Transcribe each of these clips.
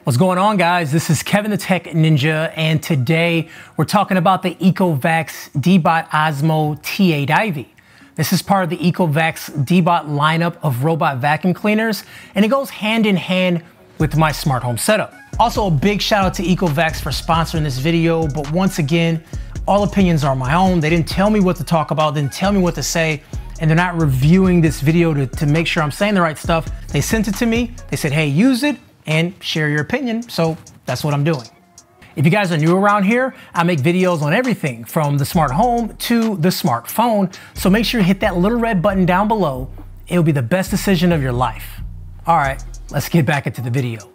What's going on, guys? This is Kevin the Tech Ninja, and today we're talking about the Ecovacs Deebot Osmo T8 IV. This is part of the Ecovacs Deebot lineup of robot vacuum cleaners, and it goes hand in hand with my smart home setup. Also, a big shout out to Ecovacs for sponsoring this video, but once again, all opinions are my own. They didn't tell me what to talk about, didn't tell me what to say, and they're not reviewing this video to make sure I'm saying the right stuff. They sent it to me, they said, hey, use it and share your opinion, so that's what I'm doing. If you guys are new around here, I make videos on everything from the smart home to the smartphone, so make sure you hit that little red button down below. It'll be the best decision of your life. All right, let's get back into the video.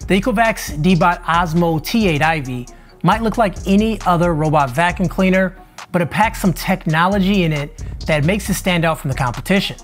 The Ecovacs Deebot Osmo T8 IV might look like any other robot vacuum cleaner, but it packs some technology in it that makes it stand out from the competition.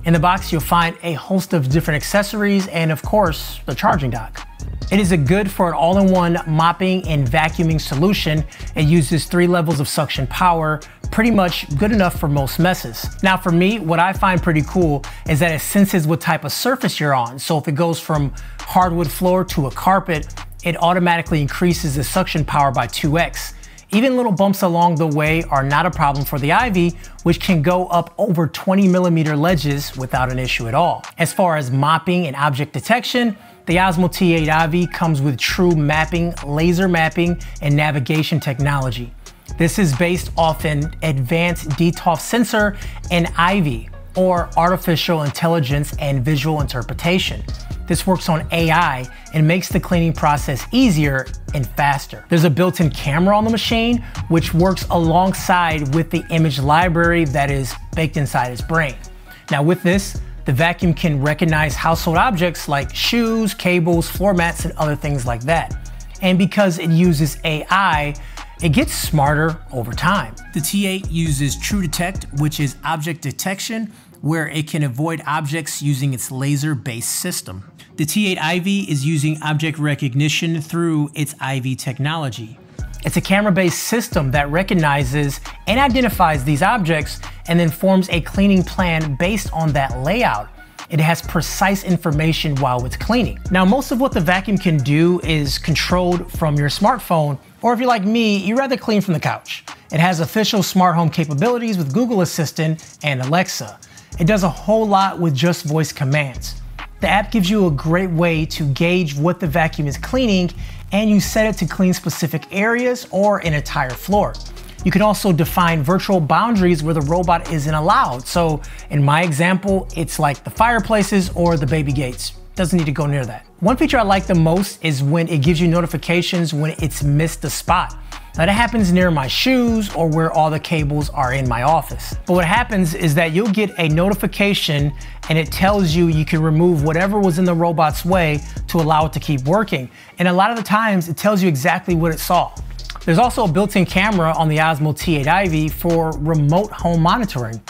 In the box, you'll find a host of different accessories and, of course, the charging dock. It is a good for an all-in-one mopping and vacuuming solution. It uses 3 levels of suction power, pretty much good enough for most messes. Now for me, what I find pretty cool is that it senses what type of surface you're on. So if it goes from hardwood floor to a carpet, it automatically increases the suction power by 2x. Even little bumps along the way are not a problem for the IV, which can go up over 20mm ledges without an issue at all. As far as mopping and object detection, the Osmo T8 IV comes with true mapping, laser mapping, and navigation technology. This is based off an advanced DTOF sensor and IV, or artificial intelligence and visual interpretation. This works on AI and makes the cleaning process easier and faster. There's a built-in camera on the machine, which works alongside with the image library that is baked inside its brain. Now with this, the vacuum can recognize household objects like shoes, cables, floor mats, and other things like that. And because it uses AI, it gets smarter over time. The T8 uses TrueDetect, which is object detection, where it can avoid objects using its laser-based system. The T8 IV is using object recognition through its IV technology. It's a camera-based system that recognizes and identifies these objects and then forms a cleaning plan based on that layout. It has precise information while it's cleaning. Now, most of what the vacuum can do is controlled from your smartphone, or if you're like me, you'd rather clean from the couch. It has official smart home capabilities with Google Assistant and Alexa. It does a whole lot with just voice commands. The app gives you a great way to gauge what the vacuum is cleaning, and you set it to clean specific areas or an entire floor. You can also define virtual boundaries where the robot isn't allowed. So in my example, it's like the fireplaces or the baby gates. Doesn't need to go near that. One feature I like the most is when it gives you notifications when it's missed a spot. Now that happens near my shoes or where all the cables are in my office. But what happens is that you'll get a notification and it tells you you can remove whatever was in the robot's way to allow it to keep working. And a lot of the times it tells you exactly what it saw. There's also a built-in camera on the Osmo T8 IV for remote home monitoring.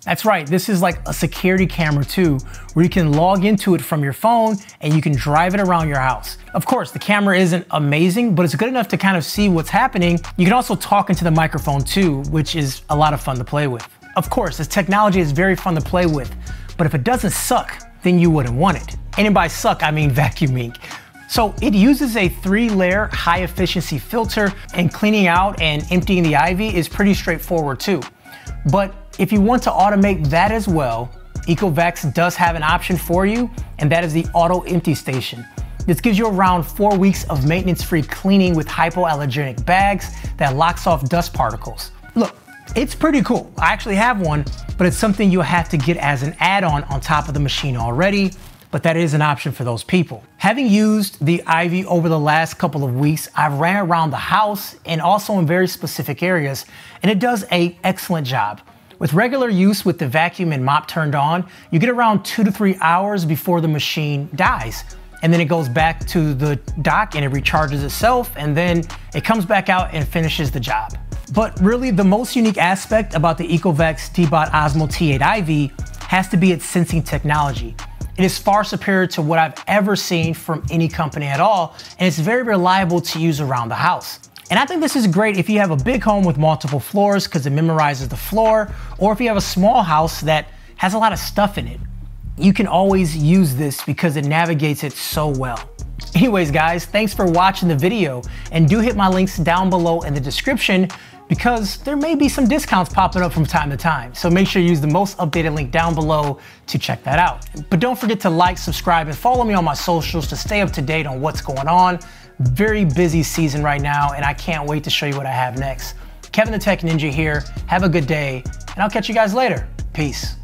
That's right, this is like a security camera too, where you can log into it from your phone and you can drive it around your house. Of course, the camera isn't amazing, but it's good enough to kind of see what's happening. You can also talk into the microphone too, which is a lot of fun to play with. Of course, this technology is very fun to play with, but if it doesn't suck, then you wouldn't want it. And by suck, I mean vacuuming. So it uses a 3-layer high efficiency filter, and cleaning out and emptying the IV is pretty straightforward too. But if you want to automate that as well, Ecovacs does have an option for you, and that is the Auto Empty Station. This gives you around 4 weeks of maintenance-free cleaning with hypoallergenic bags that locks off dust particles. Look, it's pretty cool. I actually have one, but it's something you'll have to get as an add-on on top of the machine already, but that is an option for those people. Having used the IV over the last couple of weeks, I've ran around the house and also in very specific areas, and it does an excellent job. With regular use with the vacuum and mop turned on, you get around 2 to 3 hours before the machine dies. And then it goes back to the dock and it recharges itself, and then it comes back out and finishes the job. But really, the most unique aspect about the Ecovacs Deebot Osmo T8 IV has to be its sensing technology. It is far superior to what I've ever seen from any company at all, and it's very reliable to use around the house. And I think this is great if you have a big home with multiple floors because it memorizes the floor, or if you have a small house that has a lot of stuff in it. you can always use this because it navigates it so well. Anyways, guys, thanks for watching the video, and do hit my links down below in the description because there may be some discounts popping up from time to time. So make sure you use the most updated link down below to check that out. But don't forget to like, subscribe, and follow me on my socials to stay up to date on what's going on. Very busy season right now, and I can't wait to show you what I have next. Kevin the Tech Ninja here. Have a good day, and I'll catch you guys later. Peace.